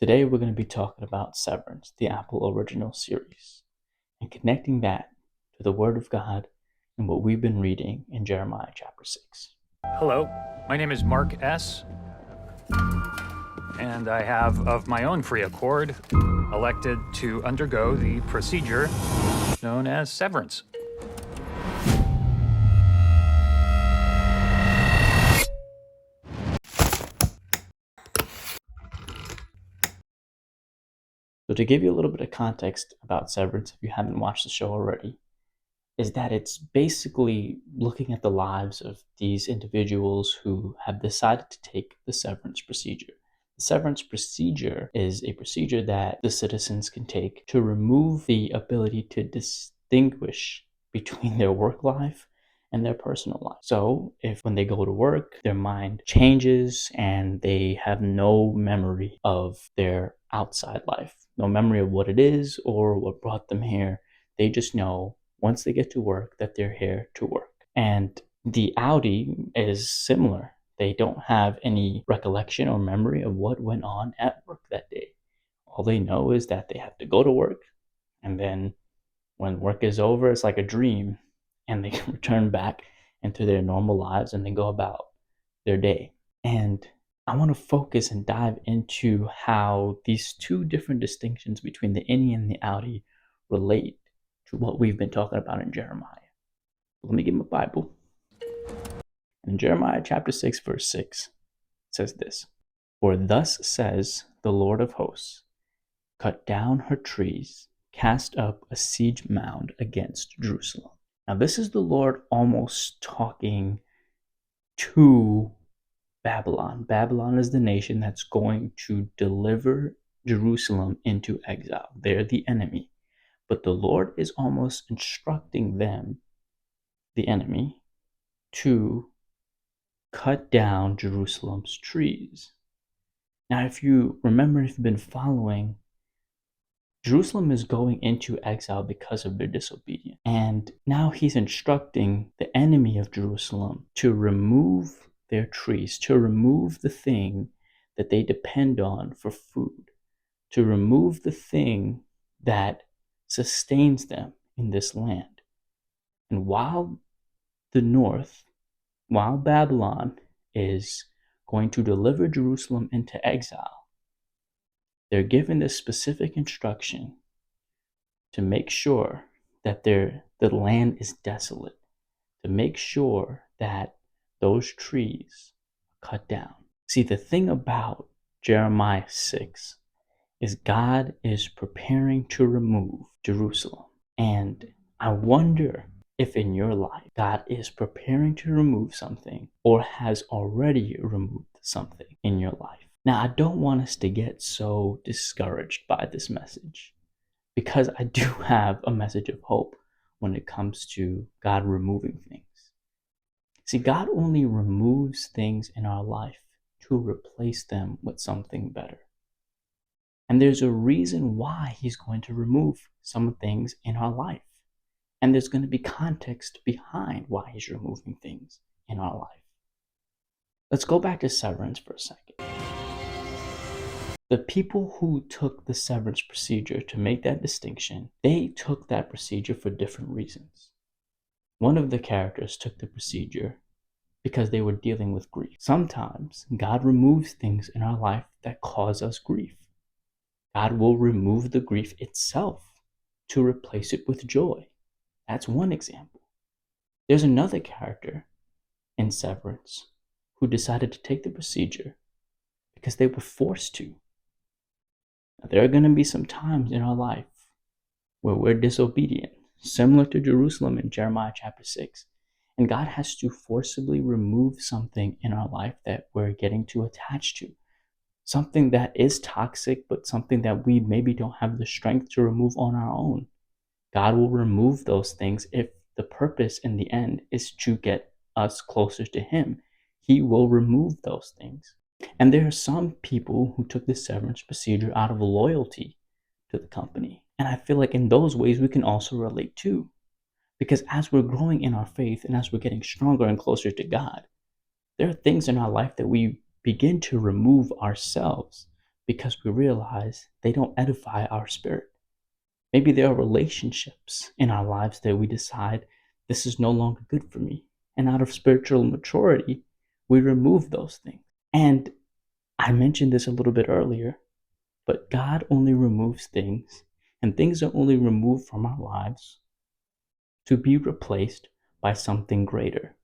Today we're going to be talking about Severance, the Apple Original Series, and connecting that to the Word of God and what we've been reading in Jeremiah chapter 6. Hello, my name is Mark S., and I have, of my own free accord, elected to undergo the procedure known as severance. So to give you a little bit of context about Severance, if you haven't watched the show already, is that it's basically looking at the lives of these individuals who have decided to take the severance procedure. The severance procedure is a procedure that the citizens can take to remove the ability to distinguish between their work life and their personal life. So if when they go to work, their mind changes and they have no memory of their outside life, no memory of what it is or what brought them here. They just know once they get to work that they're here to work. And the Audi is similar. They don't have any recollection or memory of what went on at work that day. All they know is that they have to go to work, and then when work is over, it's like a dream, and they can return back into their normal lives and they go about their day. And I want to focus and dive into how these two different distinctions between the innie and the outie relate to what we've been talking about in Jeremiah. Let me get my Bible. In Jeremiah chapter 6, verse 6, it says this: "For thus says the Lord of hosts, cut down her trees, cast up a siege mound against Jerusalem." Now this is the Lord almost talking to Babylon. Babylon is the nation that's going to deliver Jerusalem into exile. They're the enemy. But the Lord is almost instructing them, the enemy, to cut down Jerusalem's trees. Now, if you remember, if you've been following, Jerusalem is going into exile because of their disobedience. And now he's instructing the enemy of Jerusalem to remove their trees, to remove the thing that they depend on for food, to remove the thing that sustains them in this land. And while Babylon is going to deliver Jerusalem into exile, they're given this specific instruction to make sure that the land is desolate, to make sure that those trees are cut down. See, the thing about Jeremiah 6 is God is preparing to remove Jerusalem. And I wonder if in your life God is preparing to remove something or has already removed something in your life. Now, I don't want us to get so discouraged by this message, because I do have a message of hope when it comes to God removing things. See, God only removes things in our life to replace them with something better. And there's a reason why he's going to remove some things in our life. And there's going to be context behind why he's removing things in our life. Let's go back to severance for a second. The people who took the severance procedure to make that distinction, they took that procedure for different reasons. One of the characters took the procedure because they were dealing with grief. Sometimes God removes things in our life that cause us grief. God will remove the grief itself to replace it with joy. That's one example. There's another character in Severance who decided to take the procedure because they were forced to. Now, there are going to be some times in our life where we're disobedient, similar to Jerusalem in Jeremiah chapter 6. And God has to forcibly remove something in our life that we're getting too attached to. Something that is toxic, but something that we maybe don't have the strength to remove on our own. God will remove those things if the purpose in the end is to get us closer to Him. He will remove those things. And there are some people who took the severance procedure out of loyalty to the company. And I feel like in those ways we can also relate too. Because as we're growing in our faith and as we're getting stronger and closer to God, there are things in our life that we begin to remove ourselves because we realize they don't edify our spirit. Maybe there are relationships in our lives that we decide this is no longer good for me. And out of spiritual maturity, we remove those things. And I mentioned this a little bit earlier, but God only removes things, and things are only removed from our lives to be replaced by something greater.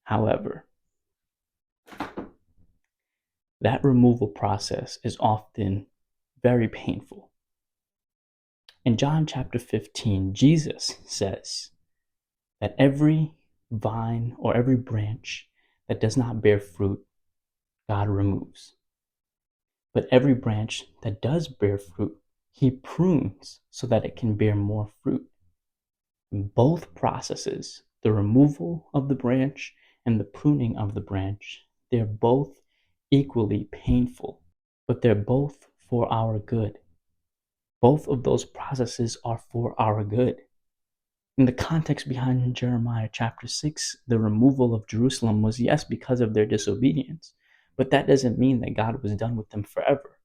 However, that removal process is often very painful. In John chapter 15, Jesus says that every vine or every branch that does not bear fruit, God removes. But every branch that does bear fruit, he prunes so that it can bear more fruit. In both processes, the removal of the branch and the pruning of the branch, they're both equally painful, but they're both for our good. Both of those processes are for our good. In the context behind Jeremiah chapter 6, the removal of Jerusalem was, yes, because of their disobedience, but that doesn't mean that God was done with them forever.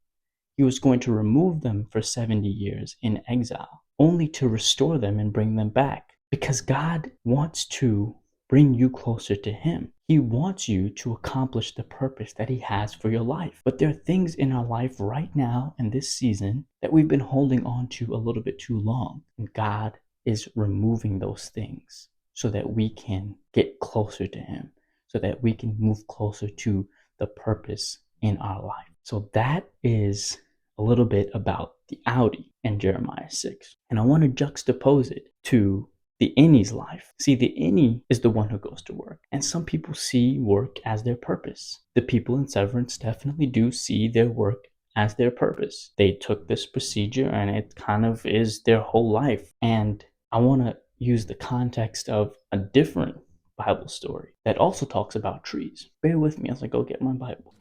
He was going to remove them for 70 years in exile, only to restore them and bring them back. Because God wants to bring you closer to Him. He wants you to accomplish the purpose that He has for your life. But there are things in our life right now in this season that we've been holding on to a little bit too long. And God is removing those things so that we can get closer to Him, so that we can move closer to the purpose in our life. So that is a little bit about the outie in Jeremiah 6. And I want to juxtapose it to the innie's life. See, the innie is the one who goes to work. And some people see work as their purpose. The people in Severance definitely do see their work as their purpose. They took this procedure and it kind of is their whole life. And I want to use the context of a different Bible story that also talks about trees. Bear with me as I go get my Bible.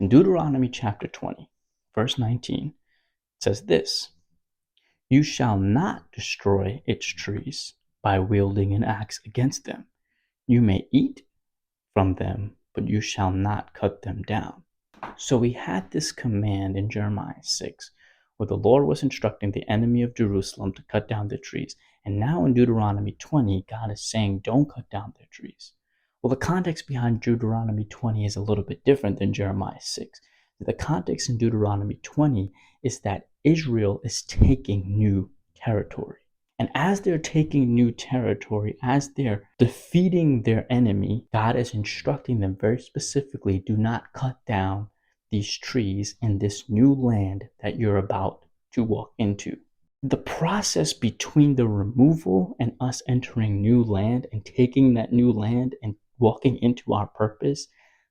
In Deuteronomy chapter 20, verse 19, it says this: "You shall not destroy its trees by wielding an axe against them. You may eat from them, but you shall not cut them down." So we had this command in Jeremiah 6, where the Lord was instructing the enemy of Jerusalem to cut down the trees. And now in Deuteronomy 20, God is saying, don't cut down their trees. Well, the context behind Deuteronomy 20 is a little bit different than Jeremiah 6. The context in Deuteronomy 20 is that Israel is taking new territory. And as they're taking new territory, as they're defeating their enemy, God is instructing them very specifically, do not cut down these trees in this new land that you're about to walk into. The process between the removal and us entering new land and taking that new land and walking into our purpose,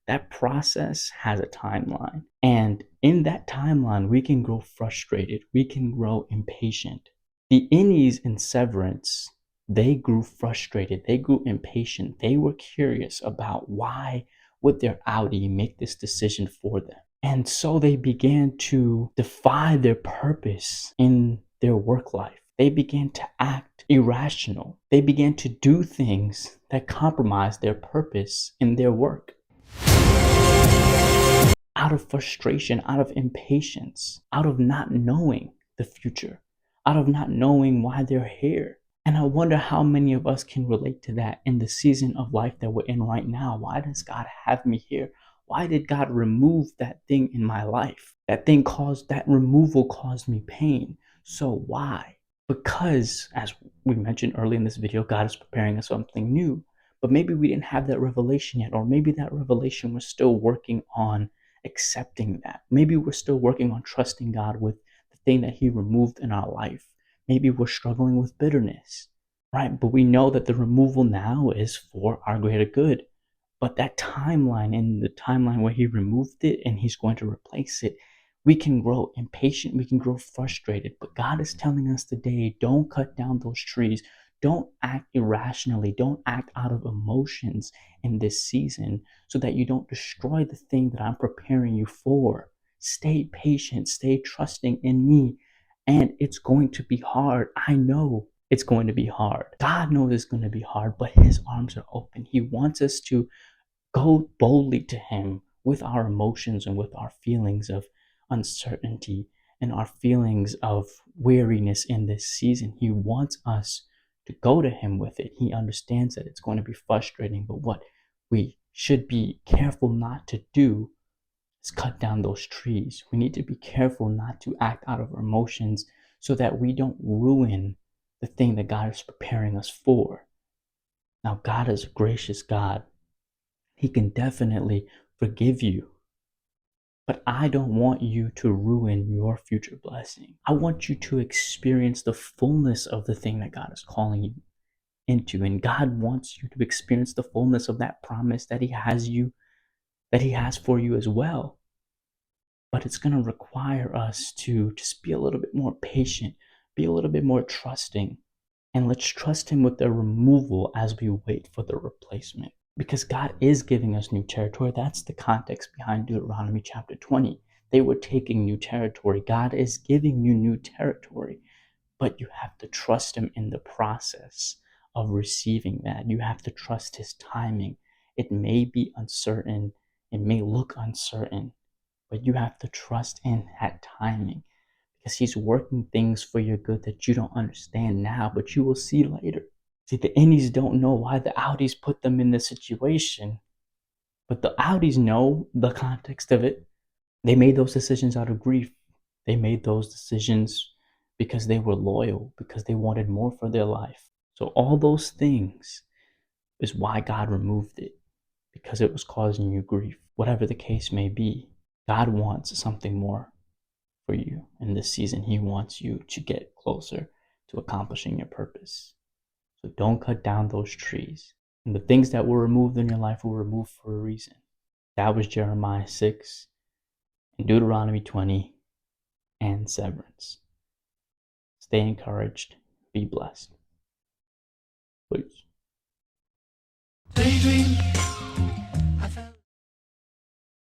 that process has a timeline. And in that timeline, we can grow frustrated. We can grow impatient. The innies in Severance, they grew frustrated. They grew impatient. They were curious about why would their outie make this decision for them. And so they began to defy their purpose in their work life. They began to act irrational. They began to do things that compromised their purpose in their work. Out of frustration, out of impatience, out of not knowing the future, out of not knowing why they're here. And I wonder how many of us can relate to that in the season of life that we're in right now. Why does God have me here? Why did God remove that thing in my life? That removal caused me pain. So why? Because, as we mentioned earlier in this video, God is preparing us something new. But maybe we didn't have that revelation yet, or maybe that revelation was still working on accepting that. Maybe we're still working on trusting God with the thing that He removed in our life. Maybe we're struggling with bitterness, right? But we know that the removal now is for our greater good. But that timeline, in the timeline where He removed it and He's going to replace it, we can grow impatient, we can grow frustrated. But God is telling us today, don't cut down those trees. Don't act irrationally. Don't act out of emotions in this season so that you don't destroy the thing that I'm preparing you for. Stay patient, stay trusting in me. And it's going to be hard. I know it's going to be hard. God knows it's going to be hard, but His arms are open. He wants us to go boldly to Him with our emotions and with our feelings of uncertainty and our feelings of weariness in this season. He wants us to go to Him with it. He understands that it's going to be frustrating, but what we should be careful not to do is cut down those trees. We need to be careful not to act out of our emotions so that we don't ruin the thing that God is preparing us for. Now, God is a gracious God. He can definitely forgive you. But I don't want you to ruin your future blessing. I want you to experience the fullness of the thing that God is calling you into. And God wants you to experience the fullness of that promise that He has for you as well. But it's going to require us to just be a little bit more patient, be a little bit more trusting, and let's trust Him with the removal as we wait for the replacement. Because God is giving us new territory. That's the context behind Deuteronomy chapter 20. They were taking new territory. God is giving you new territory, but you have to trust Him in the process of receiving that. You have to trust His timing. It may be uncertain, it may look uncertain, but you have to trust in that timing because He's working things for your good that you don't understand now, but you will see later. See, the innies don't know why the outies put them in this situation, but the outies know the context of it. They made those decisions out of grief. They made those decisions because they were loyal, because they wanted more for their life. So all those things is why God removed it, because it was causing you grief. Whatever the case may be, God wants something more for you in this season. He wants you to get closer to accomplishing your purpose. So don't cut down those trees. And the things that were removed in your life were removed for a reason. That was Jeremiah 6 and Deuteronomy 20 and Severance. Stay encouraged. Be blessed. Please. Daydream.